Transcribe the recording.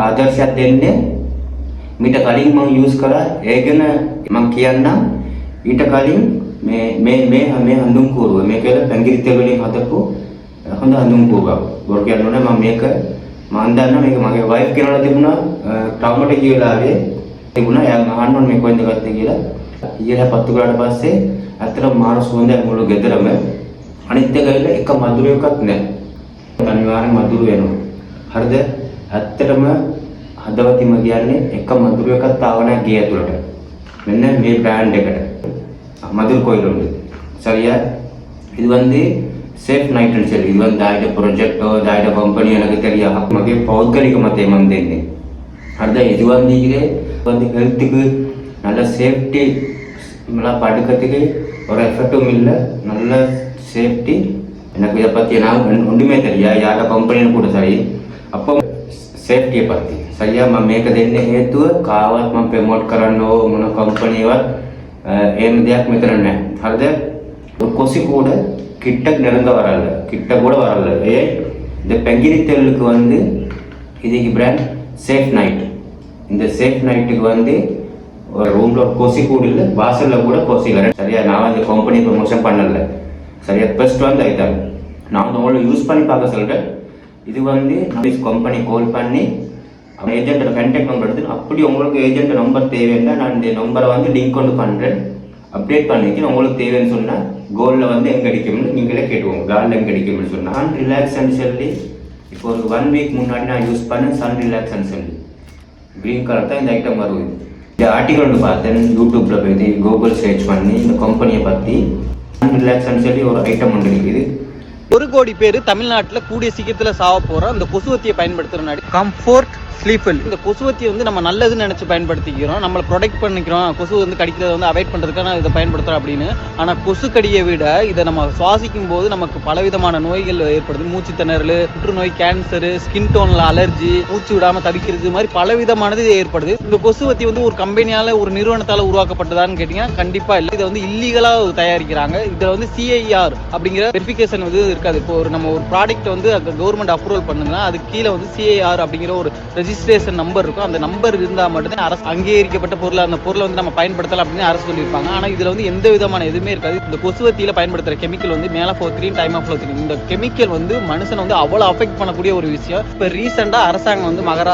ආදර්ශයක් දෙන්නේ මීට කලින් මම යූස් කරා ඒ ගැන මම කියන්නම් ඊට කලින් මේ හඳුන් කූරුව මේක පැංගිරි තෙල් වලින් හදපු හොඳ හඳුන් කූරුවක් බොරු කියන්න ඕනේ මම දන්නවා මේක මගේ වයිෆ් කෙනාලා තිබුණා ටවුමට ගිය වෙලාවේ තිබුණා එයා අහන්න ඕනේ මේ කොහෙන්ද ගත්තේ කියලා ඊයලා පත්තු කරාට පස්සේ අතර මාර සුවඳක් මුළු ගෙදරම අනිත් එක මధుරයක්වත් නැහැ අනිවාර්යෙන් මధుර වෙනවා හරිද ඇත්තටම හදවතින්ම කියන්නේ එක මధుරයක්වත් ආව නැහැ ගේ ඇතුළට මෙන්න මේ බ්‍රෑන්ඩ් එකට மதுர் கோயில் உண்டு சரியா இது வந்து சேஃப் நைட்னு சொல்லி இது வந்து ஆயிட ப்ரொஜெக்டோ ஆயிட கம்பெனி எனக்கு தெரியாது மகே பௌத்கலிக மத்தை வந்தேன் அதுதான் இது வந்து ஹெல்த்துக்கு நல்ல சேஃப்டி நல்லா படுக்கிறதுக்கு ஒரு எஃபெக்டும் இல்லை நல்ல சேஃப்டி எனக்கு இதை பற்றி நான் ஒன்றுமே தெரியாது யாரோட கம்பெனின்னு கூட சரி அப்போ சேஃப்டியை பற்றி சரியா මම මේක දෙන්න හේතුව කාවත් මම ප්‍රොමෝට් කරන්න ඕ මොන කම්පැනිවත් එහෙම දෙයක් මෙතන නැහැ. හරිද? கொசு கூட கிட்ட நெருங்க வரல. கிட்ட கூட வரல. இந்த பெங்கிரி தெல்லுக்கு வந்து இதுக்கு பிராண்ட் சேஃப் நைட். இந்த சேஃப் நைட்டுக்கு வந்து ஒரு ரூம்ல ஒரு கொசு கூட இல்ல, வாசல்ல கூட கொசு இல்ல. சரியா? நான் இந்த கம்பெனி ப்ரமோஷன் பண்ணல. சரியா? பெஸ்ட் வந்து ஐட்டம். நான் வந்து உங்களுக்கு யூஸ் பண்ணி பார்க்க சொல்றேன். இது வந்து நம்ம கம்பெனி கால் பண்ணி ஏஜென்ட்டோட கான்டாக்ட் நம்பர் எடுத்து அப்படி உங்களுக்கு ஏஜென்ட் நம்பர் தேவைன்னா நான் இந்த நம்பரை வந்து லிங்க் கொண்டு பண்ணுறேன் அப்டேட் பண்ணிட்டு உங்களுக்கு தேவைன்னு சொன்னால் கோல்டில் வந்து எங்கே அடிக்கும்னு நீங்களே கேட்டுவோங்க காலில் எங்கே அடிக்கும்னு சொன்னால் சன் ரிலாக்ஸ்ன்னு சொல்லி இப்போ ஒரு 1 வீக் முன்னாடி நான் யூஸ் பண்ணேன் சன் ரிலாக்ஸ்ன்னு சொல்லி க்ரீன் கலர் தான் இந்த ஐட்டம் வருது இந்த ஆர்டிகல் வந்து பார்த்தேன் யூடியூப்பில் போய் கூகுள் சர்ச் பண்ணி இந்த கம்பெனியை பற்றி சன் ரிலாக்ஸ்ன்னு சொல்லி ஒரு ஐட்டம் ஒன்று இருக்குது 1 கோடி பேர் தமிழ்நாட்டில் கூடிய சீக்கிரத்தில் சாவ போகிற அந்த கொசுவத்தியை பயன்படுத்துகிற கம்ஃபோர்ட் ஸ்லீப்பல் இந்த கொசுவத்தியை வந்து நம்ம நல்லதுன்னு நினச்சி பயன்படுத்திக்கிறோம் நம்மளை ப்ரொடெக்ட் பண்ணிக்கிறோம் கொசு வந்து கடிக்கிறத வந்து அவாய்ட் பண்ணுறதுக்காக நான் இதை பயன்படுத்துகிறோம் அப்படின்னு ஆனால் கொசு கடியை விட இதை நம்ம சுவாசிக்கும் போது நமக்கு பலவிதமான நோய்கள் ஏற்படுது மூச்சு திணறல் புற்றுநோய் கேன்சரு ஸ்கின் டோனில் அலர்ஜி மூச்சு விடாமல் தவிக்கிறது மாதிரி பலவிதமானது ஏற்படுது இந்த கொசுவத்தி வந்து ஒரு கம்பெனியால் ஒரு நிறுவனத்தால் உருவாக்கப்பட்டதான்னு கேட்டிங்கன்னா கண்டிப்பாக இல்லை இதை வந்து இல்லீகலாக தயாரிக்கிறாங்க இதில் வந்து சிஐஆர் அப்படிங்கிற வெரிஃபிகேஷன் வந்து இருக்காது இப்போ நம்ம ஒரு ப்ராடக்ட் வந்து கவர்மெண்ட் அப்ரூவல் பண்ணுங்கன்னா அது கீழே வந்து சிஐஆர் அப்படிங்கிற ஒரு ரெஜிஸ்ட்ரேஷன் நம்பர் இருக்கும் அந்த நம்பர் இருந்தால் மட்டும்தான் அரசு அங்கீகரிக்கப்பட்ட பொருள் அந்த பொருளை வந்து நம்ம பயன்படுத்தலாம் அப்படின்னு அரசு சொல்லியிருப்பாங்க ஆனால் இதில் வந்து எந்த விதமான எதுவுமே இருக்காது இந்த கொசுவத்தியில் பயன்படுத்துகிற கெமிக்கல் வந்து மேலஃபோத்ரின் டைமாஃப்ளோத்ரின் இந்த கெமிக்கல் வந்து மனுஷனை வந்து அவ்வளோ அஃபெக்ட் பண்ணக்கூடிய ஒரு விஷயம் இப்போ ரீசெண்டாக அரசாங்கம் வந்து மகாராஷ்டிரா